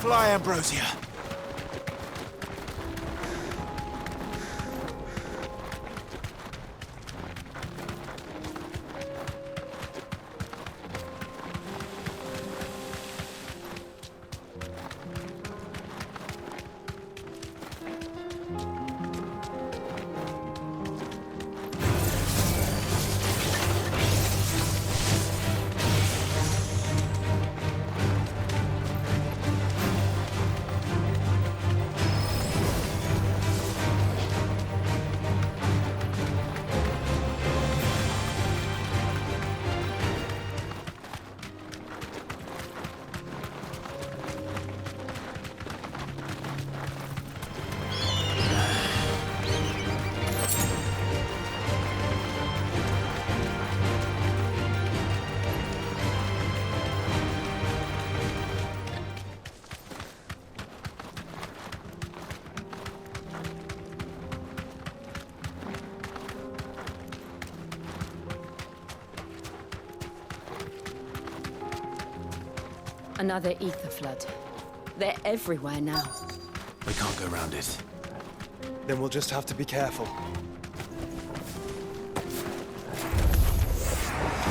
Fly, Ambrosia. Another ether flood. They're everywhere now. We can't go around it. Then we'll just have to be careful.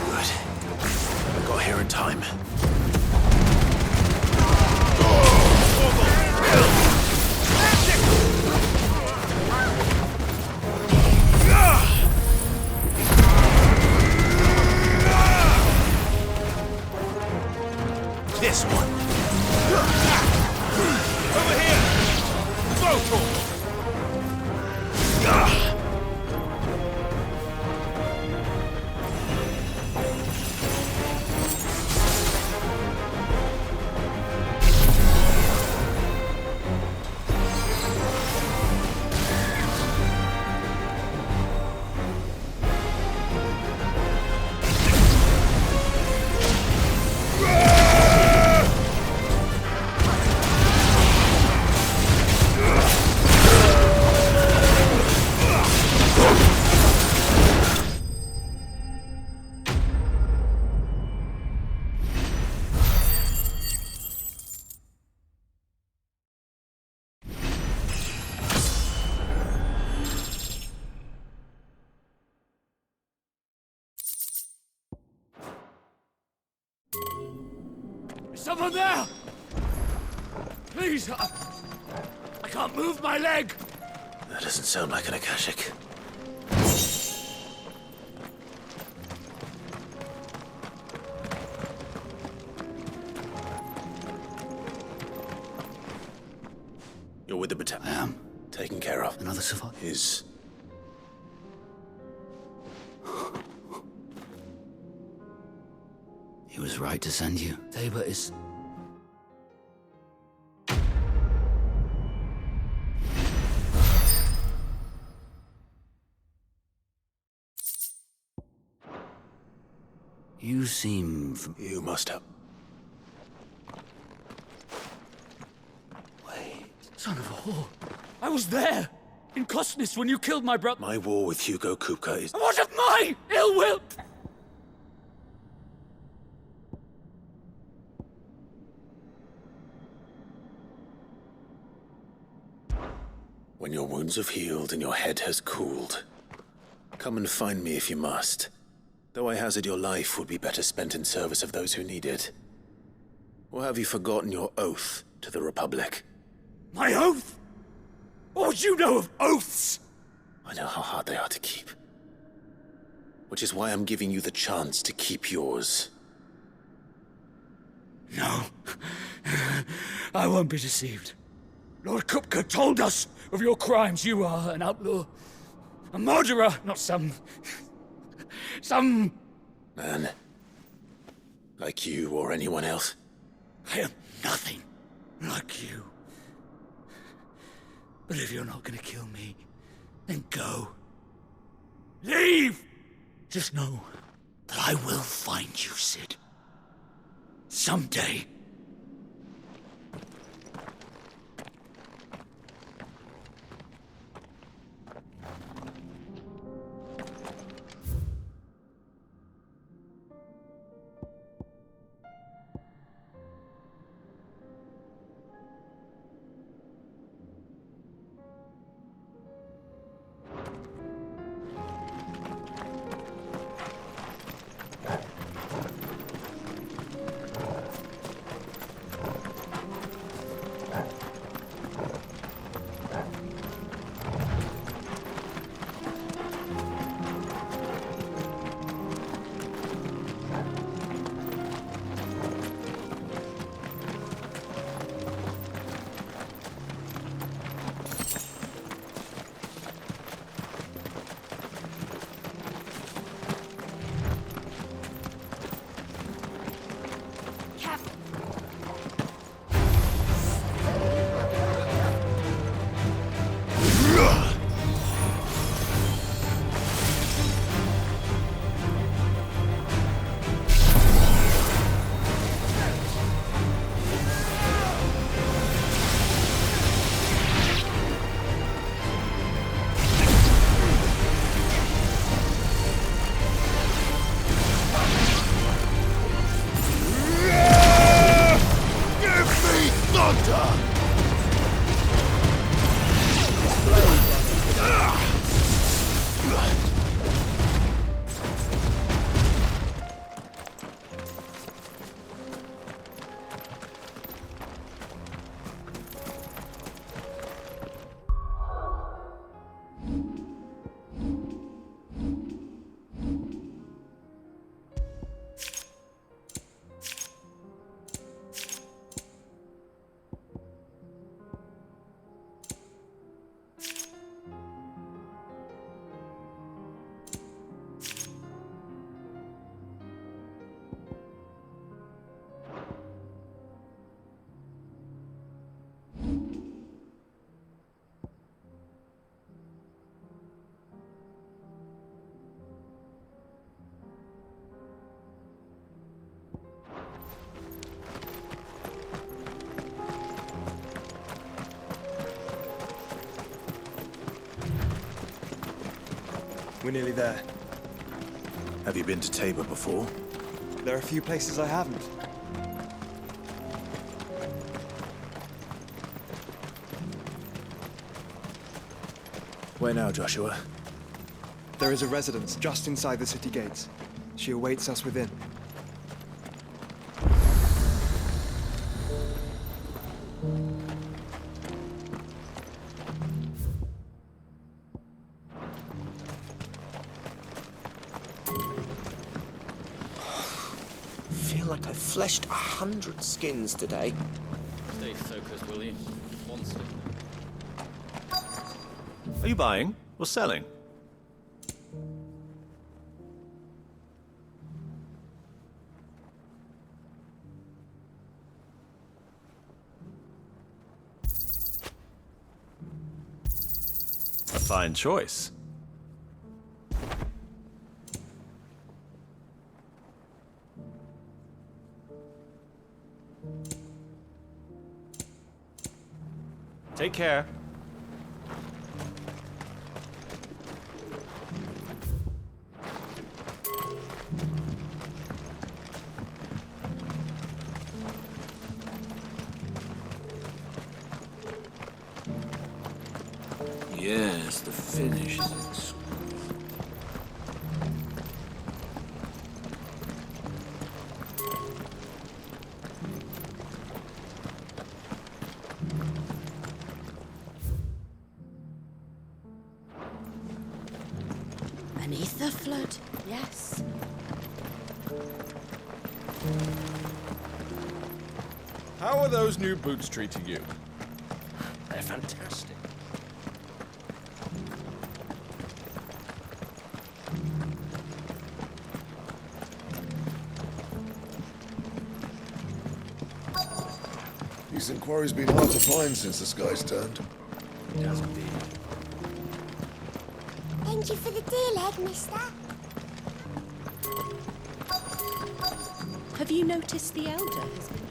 Good. We got here in time. This one. Over here! Vocal! Someone there! Please, I can't move my leg! That doesn't sound like an Akashic. You're with the battalion. I am. Taken care of. Another survivor. Is... He was right to send you. Tabor is... You seem... You must have... Wait. Son of a whore. I was there! In Kosnis when you killed my brother. My war with Hugo Kupka is... What of my ill will? When your wounds have healed and your head has cooled, come and find me if you must. Though I hazard your life would be better spent in service of those who need it. Or have you forgotten your oath to the Republic? My oath? What would you know of oaths? I know how hard they are to keep. Which is why I'm giving you the chance to keep yours. No. I won't be deceived. Lord Kupka told us of your crimes. You are an outlaw. A murderer, not some... Man. Like you or anyone else. I am nothing like you. But if you're not gonna kill me, then go. Leave! Just know that I will find you, Sid. Someday. We're nearly there. Have you been to Tabor before? There are a few places I haven't. Where now, Joshua? There is a residence just inside the city gates. She awaits us within. Feel like I fleshed 100 skins today. Stay focused, will you? One step. Are you buying or selling? A fine choice. Take care. Yes, the finish is exquisite. Beneath the flood, yes. How are those new boots treating you? They're fantastic. Decent quarry's been hard to find since the sky's turned. It has been. Thank you for the deal, Ed, mister. Have you noticed the Elder has been...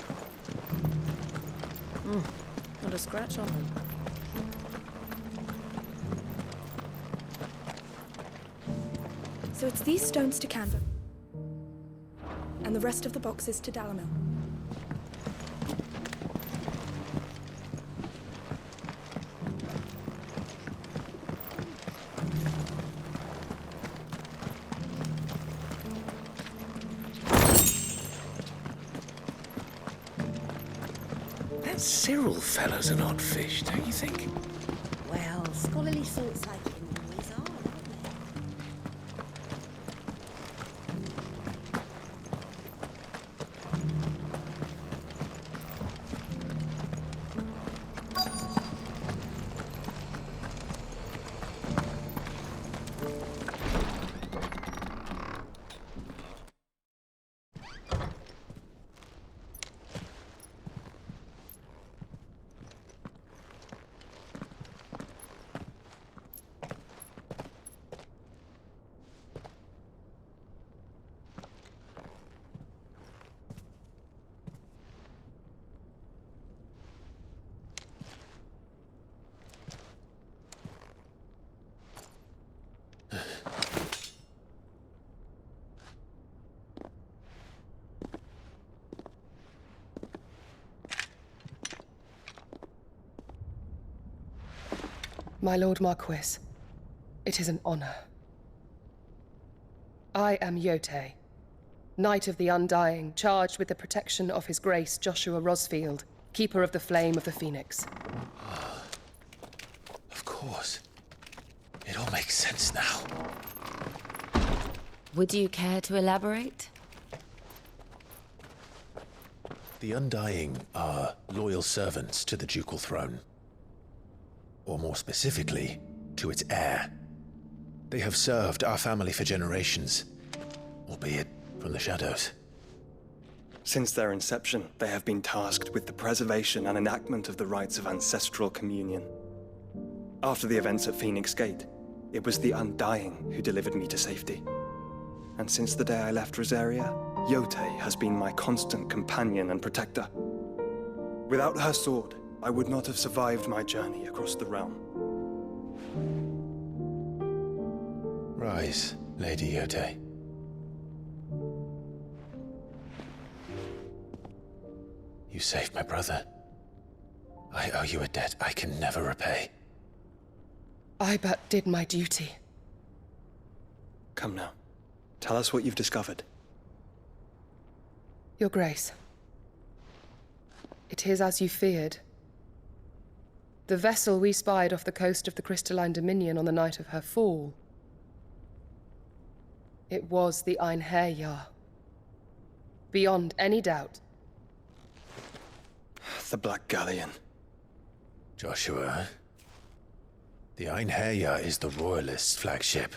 Not a scratch on them. So it's these stones to Canva, and the rest of the boxes to Dalamil. That Cyril fellow's an odd fish, don't you think? Well, scholarly thoughts like him always are, aren't they? My Lord Marquis, it is an honor. I am Yote, Knight of the Undying, charged with the protection of His Grace Joshua Rosfield, Keeper of the Flame of the Phoenix. Of course. It all makes sense now. Would you care to elaborate? The Undying are loyal servants to the ducal throne. Or more specifically, to its heir. They have served our family for generations, albeit from the shadows. Since their inception, they have been tasked with the preservation and enactment of the rites of ancestral communion. After the events at Phoenix Gate, it was the Undying who delivered me to safety. And since the day I left Rosaria, Yote has been my constant companion and protector. Without her sword, I would not have survived my journey across the realm. Rise, Lady Yode. You saved my brother. I owe you a debt I can never repay. I but did my duty. Come now. Tell us what you've discovered. Your Grace. It is as you feared. The vessel we spied off the coast of the Crystalline Dominion on the night of her fall. It was the Einherjar. Beyond any doubt. The Black Galleon. Joshua, the Einherjar is the Royalists' flagship.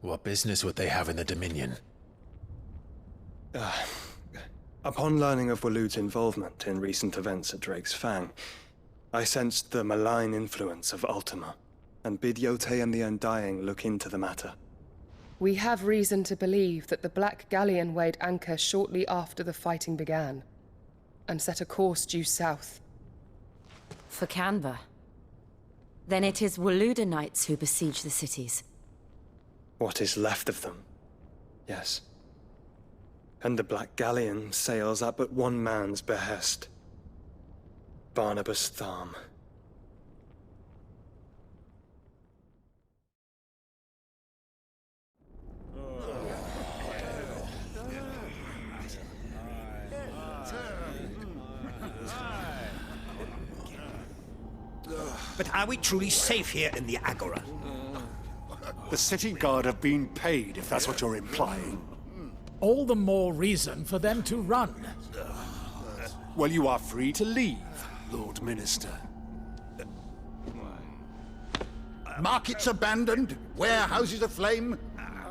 What business would they have in the Dominion? Upon learning of Waloed's involvement in recent events at Drake's Fang, I sensed the malign influence of Ultima, and bid Yotei and the Undying look into the matter. We have reason to believe that the Black Galleon weighed anchor shortly after the fighting began, and set a course due south. For Canva. Then it is Waloed knights who besiege the cities. What is left of them? Yes. And the Black Galleon sails at but one man's behest. Barnabas Tharm. But are we truly safe here in the Agora? The city guard have been paid, if that's what you're implying. All the more reason for them to run. Well, you are free to leave, Lord Minister. Markets abandoned, warehouses aflame,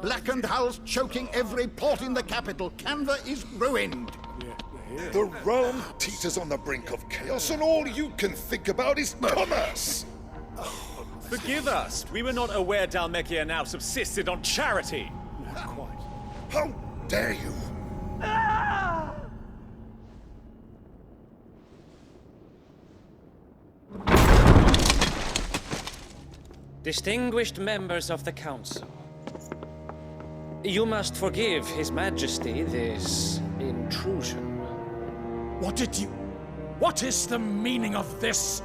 blackened hulls choking every port in the capital. Canva is ruined. The realm teeters on the brink of chaos, and all you can think about is commerce! Forgive us. We were not aware Dhalmekia now subsisted on charity. How dare you! Distinguished members of the Council, you must forgive His Majesty this intrusion. What is the meaning of this?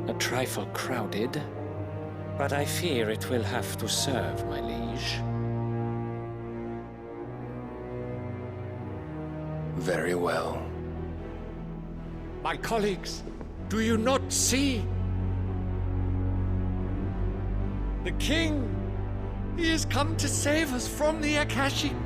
A trifle crowded, but I fear it will have to serve, my liege. Very well. My colleagues, do you not see? The king! He has come to save us from the Akashic!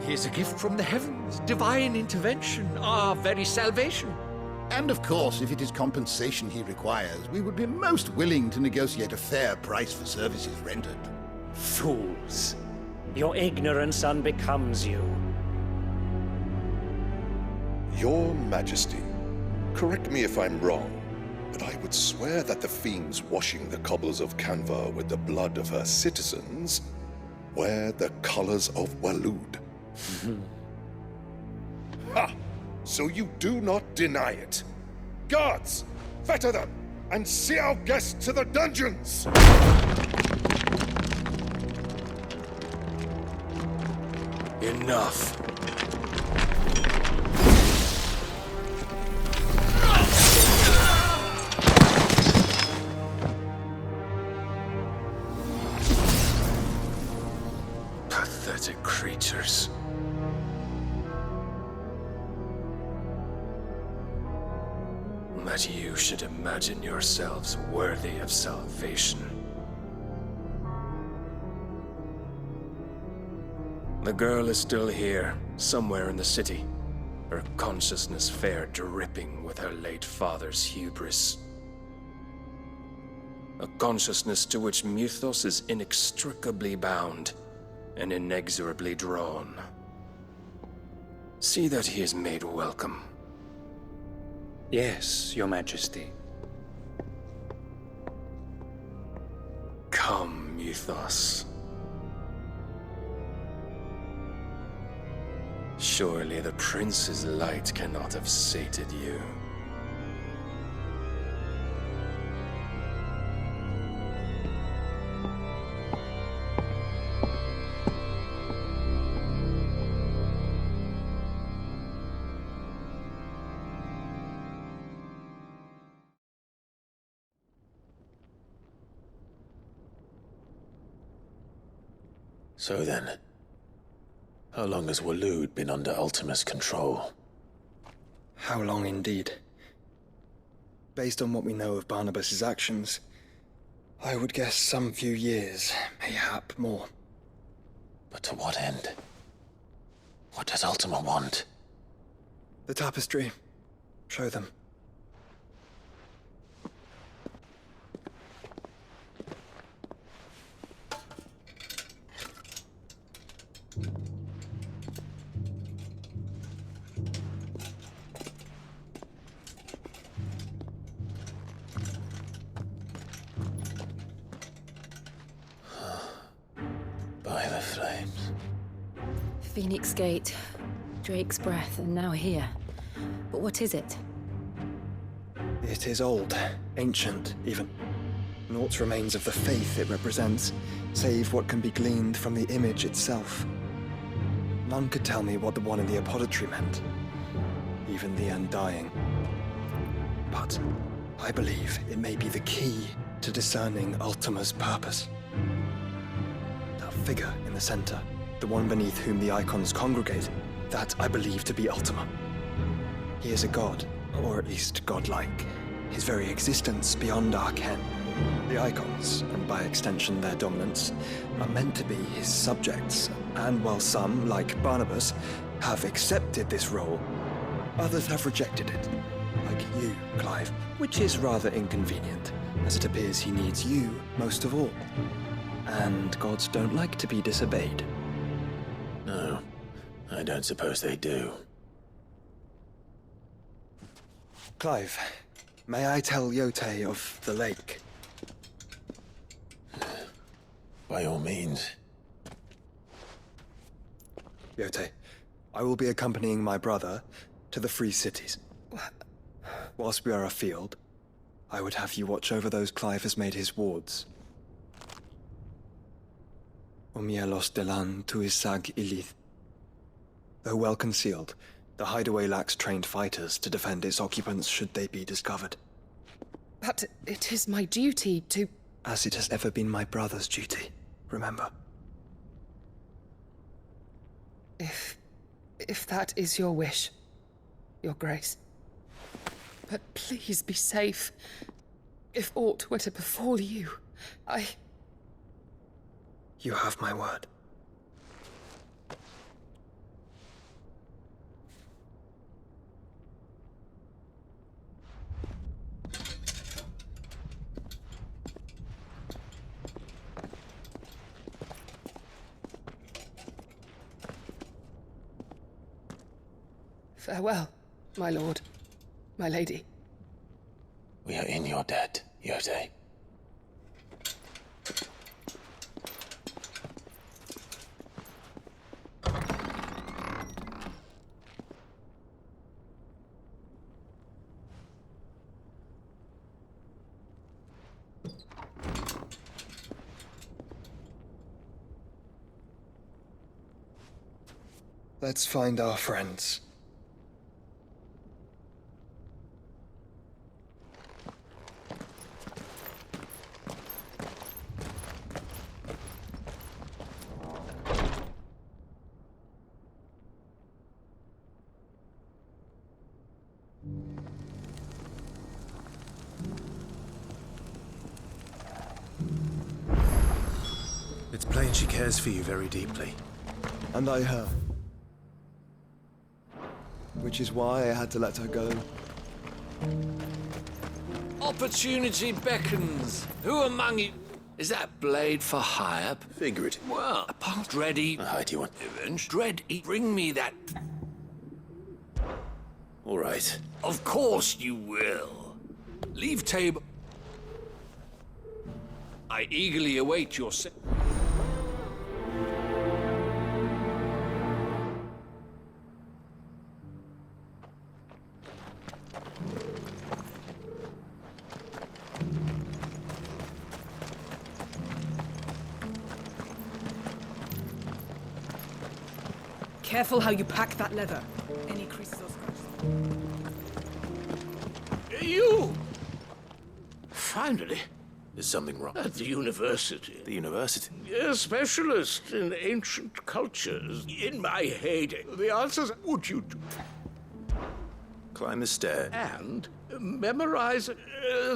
He is a gift from the heavens, divine intervention, our very salvation. And of course, if it is compensation he requires, we would be most willing to negotiate a fair price for services rendered. Fools! Your ignorance unbecomes you. Your Majesty, correct me if I'm wrong, but I would swear that the fiends washing the cobbles of Canva with the blood of her citizens wear the colors of Waloed. Ha! So you do not deny it. Guards, fetter them, and see our guests to the dungeons! Enough. Pathetic creatures. That you should imagine yourselves worthy of salvation. The girl is still here, somewhere in the city, her consciousness fair dripping with her late father's hubris. A consciousness to which Mythos is inextricably bound and inexorably drawn. See that he is made welcome. Yes, Your Majesty. Come, Mythos. Surely the prince's light cannot have sated you. So then, how long has Waloed been under Ultima's control? How long indeed? Based on what we know of Barnabas's actions, I would guess some few years, mayhap more. But to what end? What does Ultima want? The tapestry. Show them. By the flames. Phoenix Gate, Drake's Breath, and now here. But what is it? It is old, ancient, even. Naught remains of the faith it represents, save what can be gleaned from the image itself. None could tell me what the one in the apothecary meant, even the Undying. But I believe it may be the key to discerning Ultima's purpose. That figure in the center, the one beneath whom the icons congregate, that I believe to be Ultima. He is a god, or at least godlike, his very existence beyond our ken. The icons, and by extension their dominants, are meant to be his subjects, and while some, like Barnabas, have accepted this role, others have rejected it, like you, Clive, which is rather inconvenient, as it appears he needs you most of all. And gods don't like to be disobeyed. No, I don't suppose they do. Clive, may I tell Yote of the lake? By all means. Yote, I will be accompanying my brother to the Free Cities. Whilst we are afield, I would have you watch over those Clive has made his wards. Omielos delan tuisag ilith. Though well concealed, the hideaway lacks trained fighters to defend its occupants should they be discovered. But it is my duty to... As it has ever been my brother's duty, remember. If that is your wish, Your Grace. But please be safe. If aught were to befall you, You have my word. Farewell, my lord, my lady. We are in your debt, Yote. Let's find our friends. It's plain she cares for you very deeply. And I her. Which is why I had to let her go. Opportunity beckons. Who among you... Is that blade for hire? Figurative. Well, apart ready... How do you want... Dread, bring me that... All right. Of course you will. Leave table... I eagerly await your... Careful how you pack that leather. Any creases or scratches. You! Finally. Is something wrong? At the university. The university? A specialist in ancient cultures. In my heyday. The answers would you do? Climb the stair. And memorize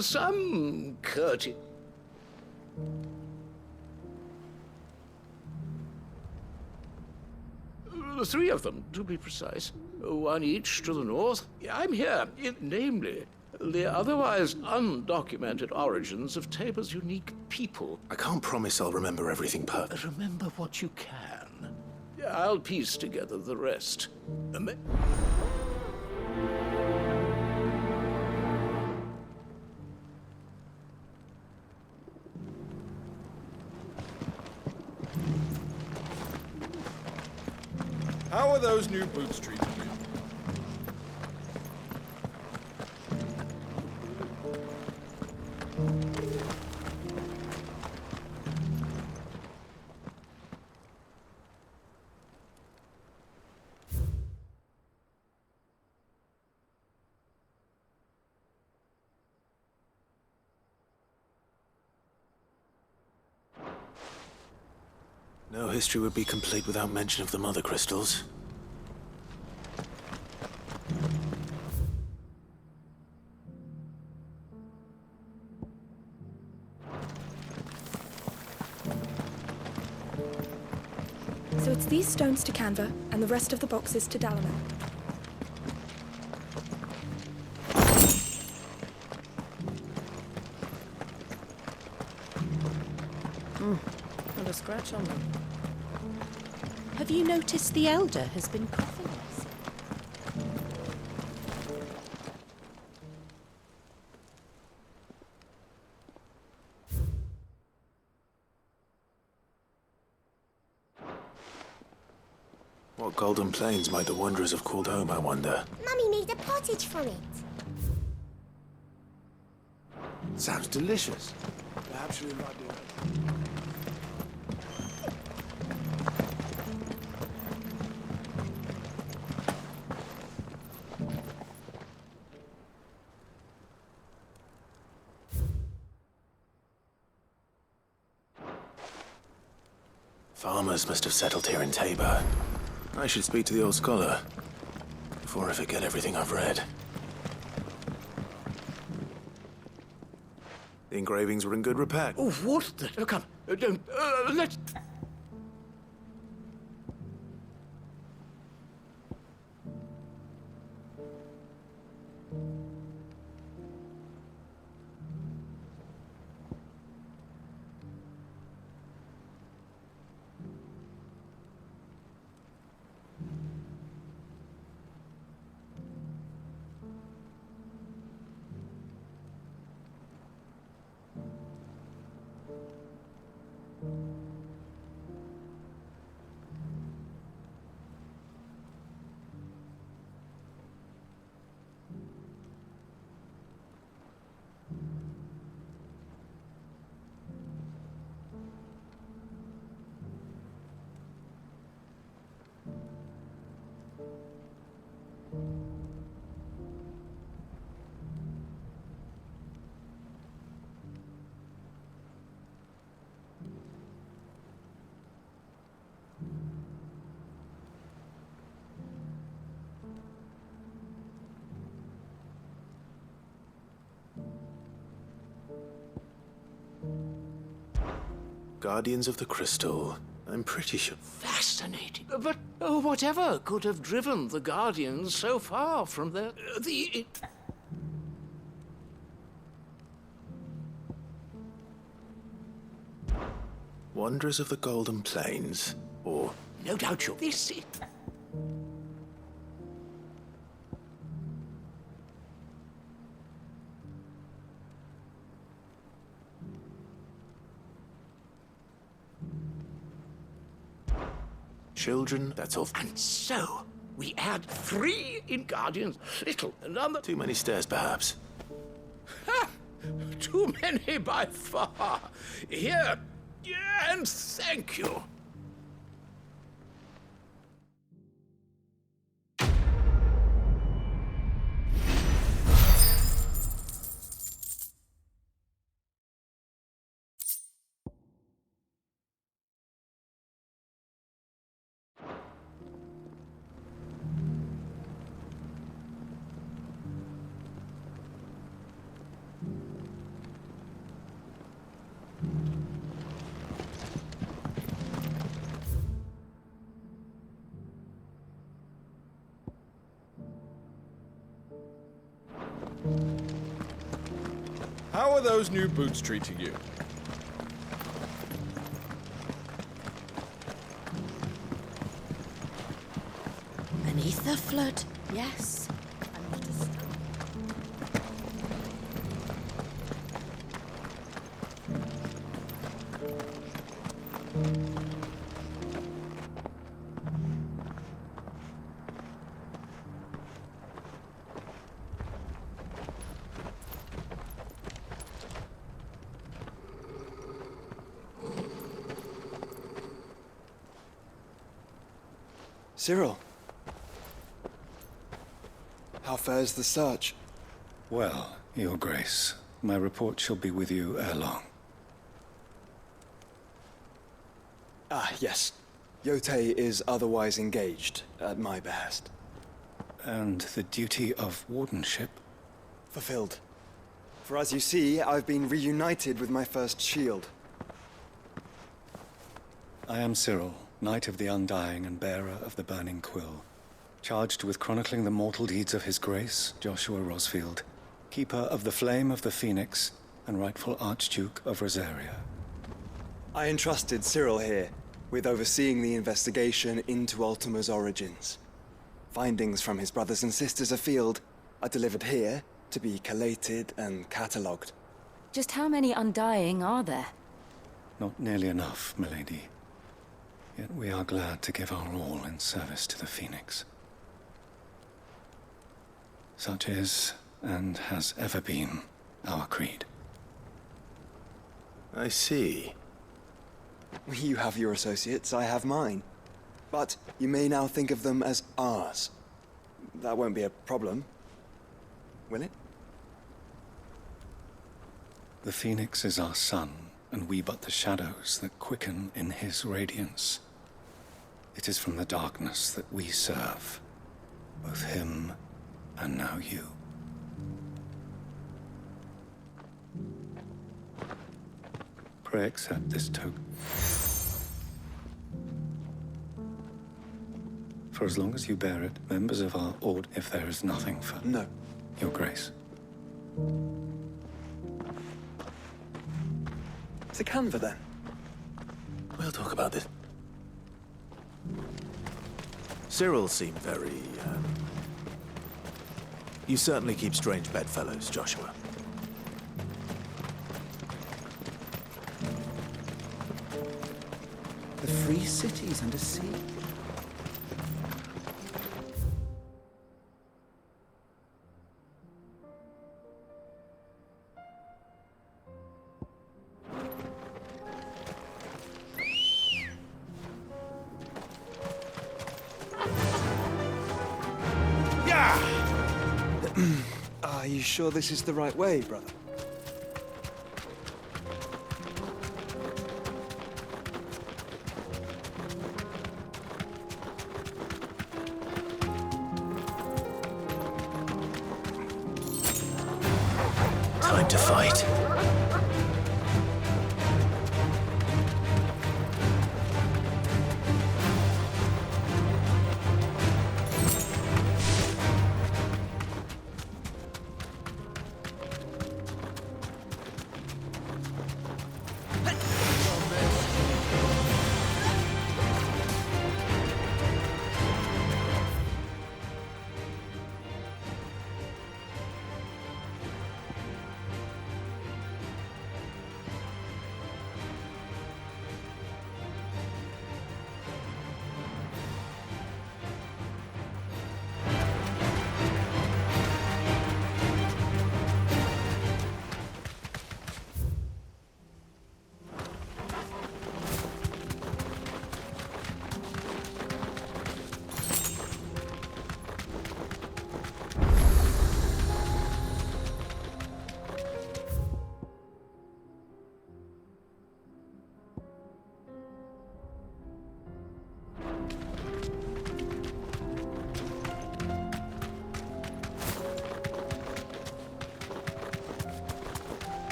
some courtesy. The three of them, to be precise. One each to the north. I'm here, namely, the otherwise undocumented origins of Tabor's unique people. I can't promise I'll remember everything perfectly. Remember what you can. I'll piece together the rest. How are those new boots treating you? No history would be complete without mention of the mother crystals. So it's these stones to Canva, and the rest of the boxes to De-mon. Not a scratch on them. Have you noticed the Elder has been coughing less? What golden plains might the wanderers have called home, I wonder? Mummy made a pottage from it. Sounds delicious. Perhaps you'll not do it. Farmers must have settled here in Tabor. I should speak to the old scholar before I forget everything I've read. The engravings were in good repair. Oh, what the... come, don't... let's... Guardians of the Crystal. I'm pretty sure... Fascinating. But whatever could have driven the Guardians so far from the... Wanderers of the Golden Plains, or... No doubt you're... This is... Children, that's all. And so, we add 3 in Guardians, little number... Too many stairs, perhaps. Ha! Too many by far. Here, and thank you. How are those new boots treating you? An ether flood, yes. I'm not a star. Cyril. How fares the search? Well, Your Grace, my report shall be with you ere long. Ah, yes. Yotei is otherwise engaged, at my behest. And the duty of wardenship? Fulfilled. For as you see, I've been reunited with my first shield. I am Cyril, Knight of the Undying and bearer of the Burning Quill, charged with chronicling the mortal deeds of His Grace, Joshua Rosfield, Keeper of the Flame of the Phoenix and rightful Archduke of Rosaria. I entrusted Cyril here with overseeing the investigation into Ultima's origins. Findings from his brothers and sisters afield are delivered here to be collated and catalogued. Just how many Undying are there? Not nearly enough, milady. Yet we are glad to give our all in service to the Phoenix. Such is, and has ever been, our creed. I see. You have your associates, I have mine. But you may now think of them as ours. That won't be a problem, will it? The Phoenix is our sun, and we but the shadows that quicken in his radiance. It is from the darkness that we serve, both him and now you. Pray accept this token. For as long as you bear it, members of our order, if there is nothing for... No. Your Grace. To Canva, then. We'll talk about this. Cyril seemed very, You certainly keep strange bedfellows, Joshua. The free cities under siege. Are you sure this is the right way, brother? Time to fight.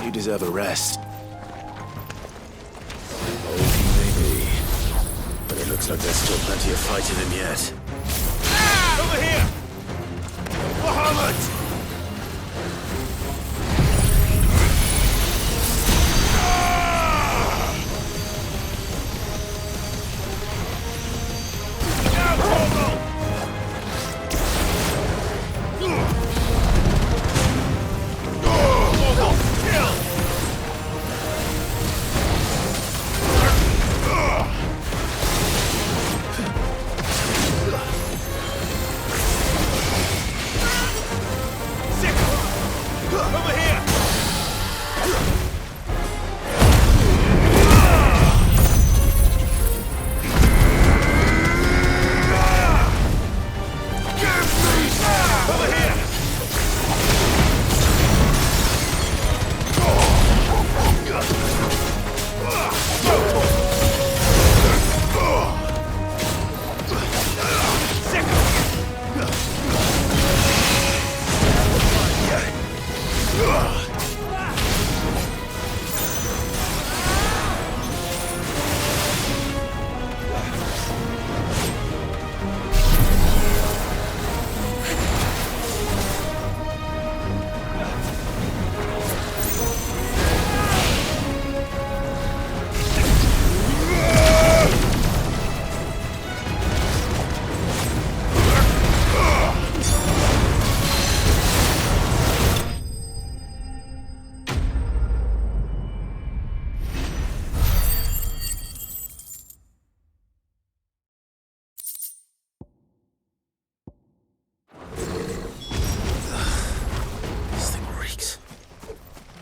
You deserve a rest. Old you may be, but it looks like there's still plenty of fight in him yet. Over here! Muhammad!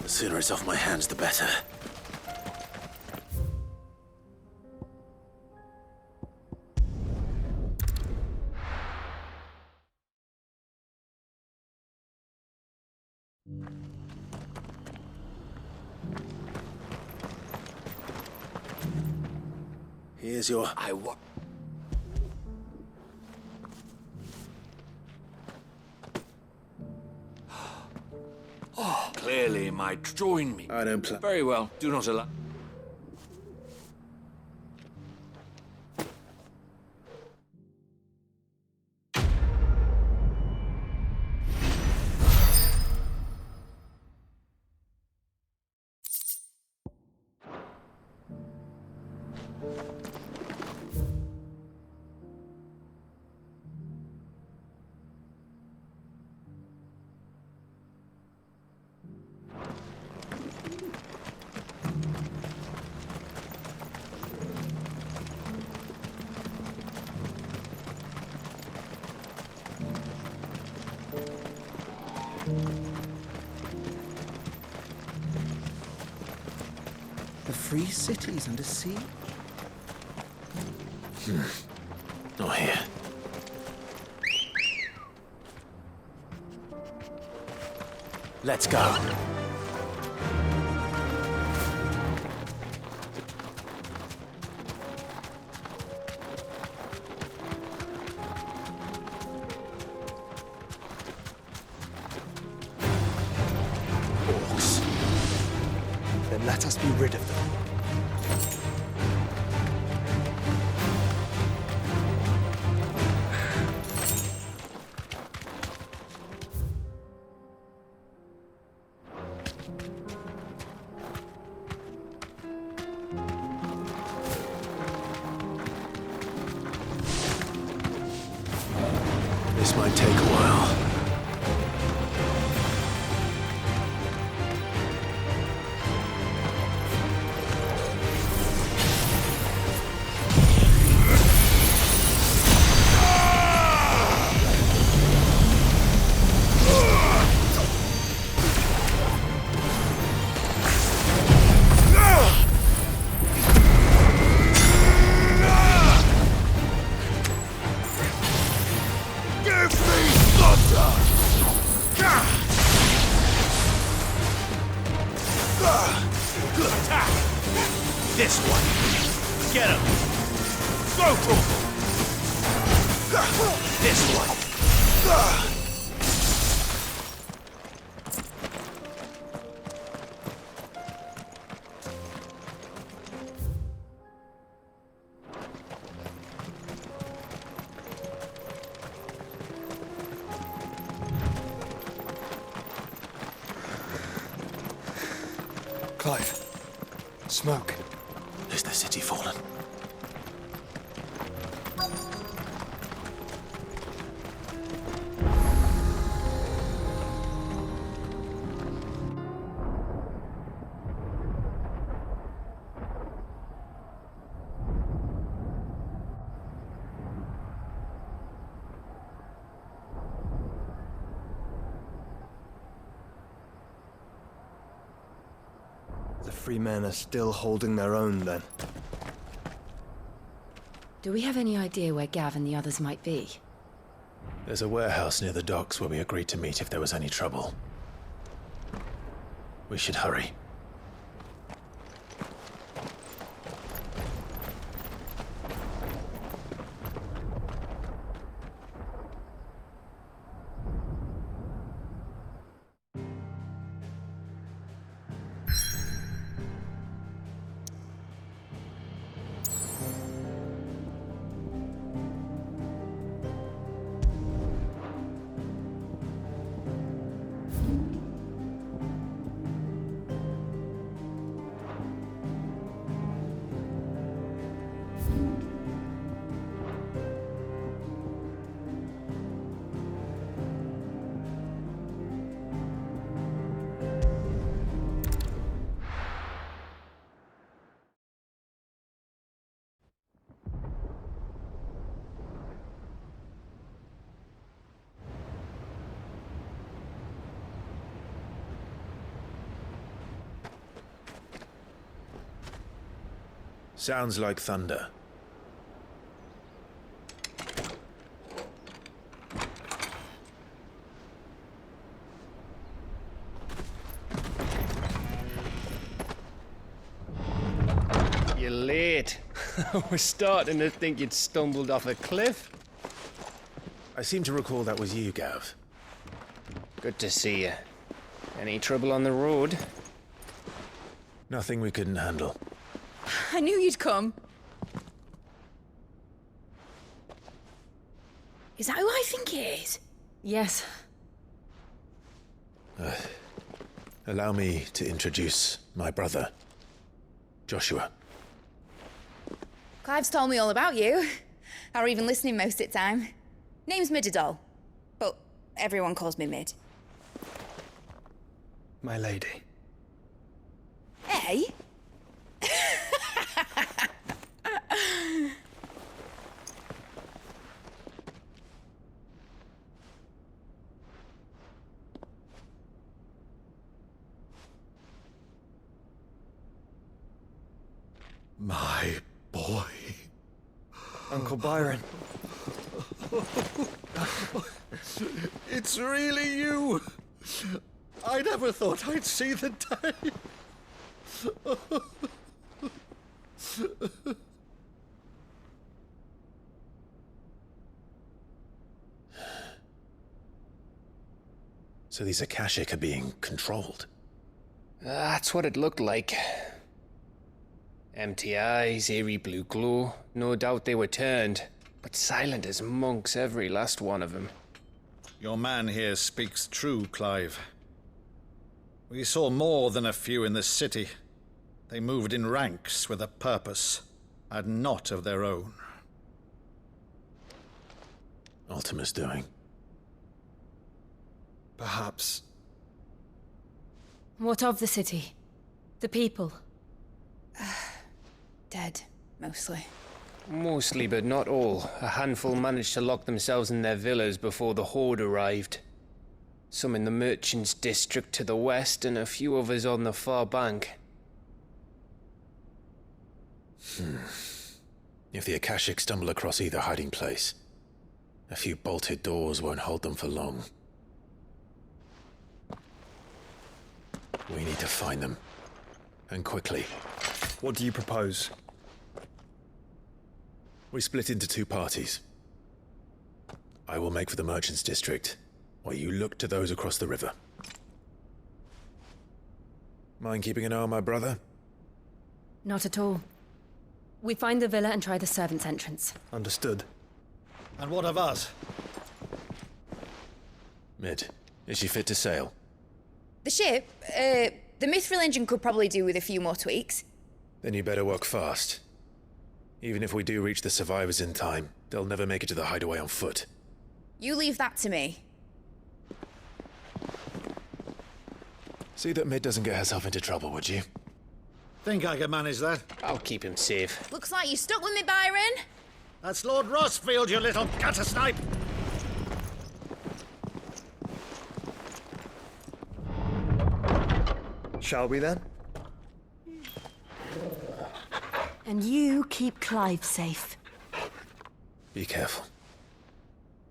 The sooner it's off my hands, the better. Here's your... Clearly might join me. I don't plan... Very well. Do not allow... The free cities under sea? Not here. Let's go. Orcs. Then let us be rid of them. This might take a while. This one. Get him. Go for him. This one. Clive. Smoke. Is the city fallen? The free men are still holding their own, then. Do we have any idea where Gav and the others might be? There's a warehouse near the docks where we agreed to meet if there was any trouble. We should hurry. Sounds like thunder. You're late. We're starting to think you'd stumbled off a cliff. I seem to recall that was you, Gav. Good to see you. Any trouble on the road? Nothing we couldn't handle. I knew you'd come. Is that who I think it is? Yes. Allow me to introduce my brother, Joshua. Clive's told me all about you. Or even listening most of the time. Name's Midadol, but everyone calls me Mid. My lady. Hey? My boy. Uncle Byron. It's really you. I never thought I'd see the day. So these Akashic are being controlled? That's what it looked like. Empty eyes, eerie blue glow. No doubt they were turned, but silent as monks, every last one of them. Your man here speaks true, Clive. We saw more than a few in the city. They moved in ranks with a purpose, and not of their own. Ultima's doing. Perhaps. What of the city? The people? Dead, mostly. Mostly, but not all. A handful managed to lock themselves in their villas before the Horde arrived. Some in the Merchants' District to the west, and a few others on the far bank. If the Akashic stumble across either hiding place, a few bolted doors won't hold them for long. We need to find them. And quickly. What do you propose? We split into two parties. I will make for the Merchants' District, while you look to those across the river. Mind keeping an eye on my brother? Not at all. We find the villa and try the servants' entrance. Understood. And what of us? Mid, is she fit to sail? The ship? The mithril engine could probably do with a few more tweaks. Then you better work fast. Even if we do reach the survivors in time, they'll never make it to the hideaway on foot. You leave that to me. See that Mid doesn't get herself into trouble, would you? Think I can manage that? I'll keep him safe. Looks like you stuck with me, Byron. That's Lord Rossfield, you little gutter snipe! Shall we then? And you keep Clive safe. Be careful.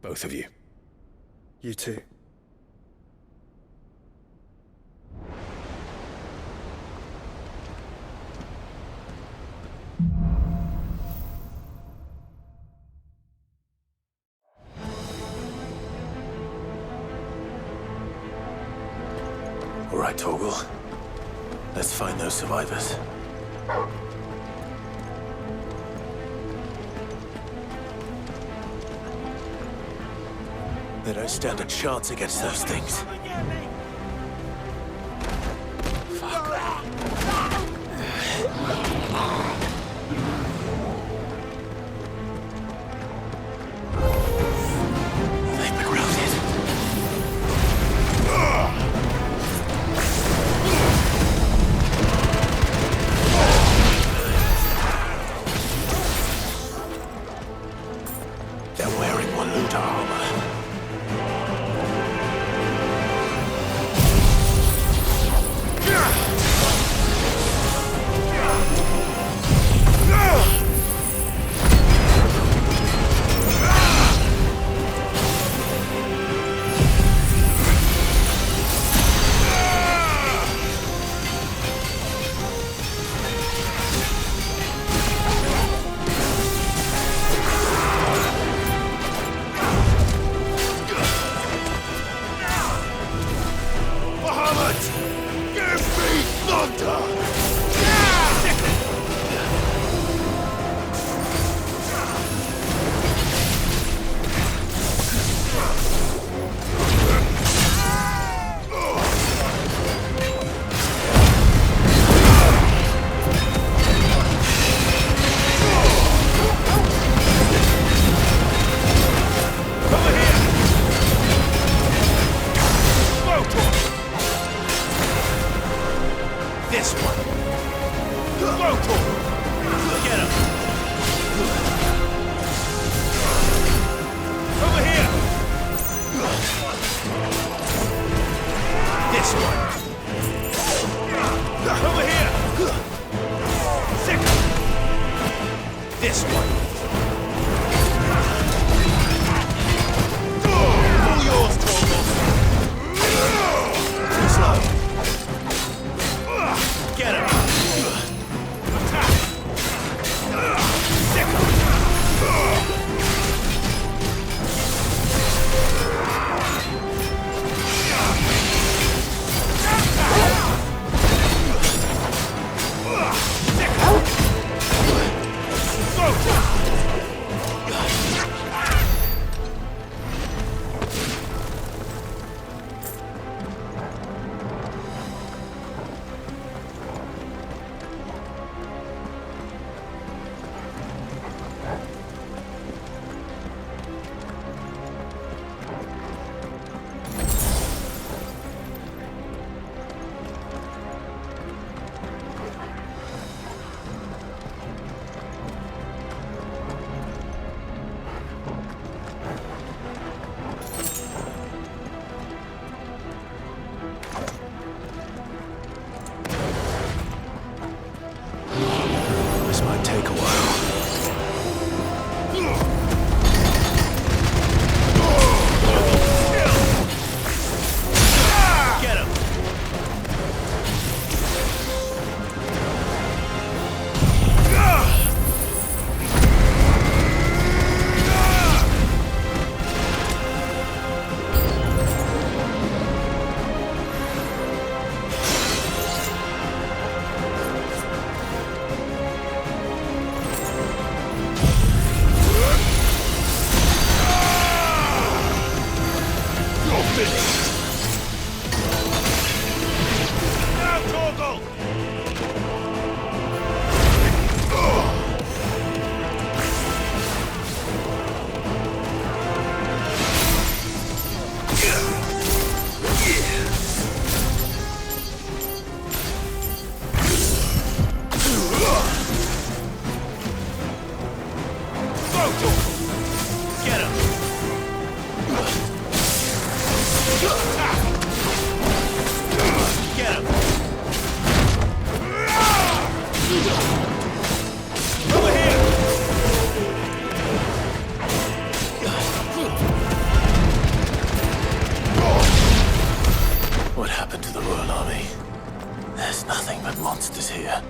Both of you. You too. All right, Torgal. Let's find those survivors. They don't stand a chance against those things. They've been routed. They're wearing Waluda armor. Get him! Over here! What happened to the Royal Army? There's nothing but monsters here.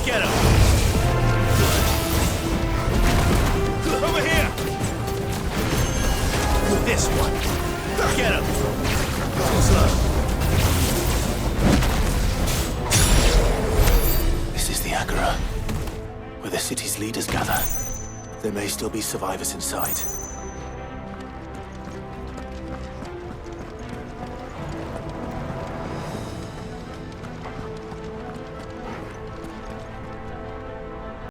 Get him! Over here! This one! Get him! Slow. This is the Agora, where the city's leaders gather. There may still be survivors inside.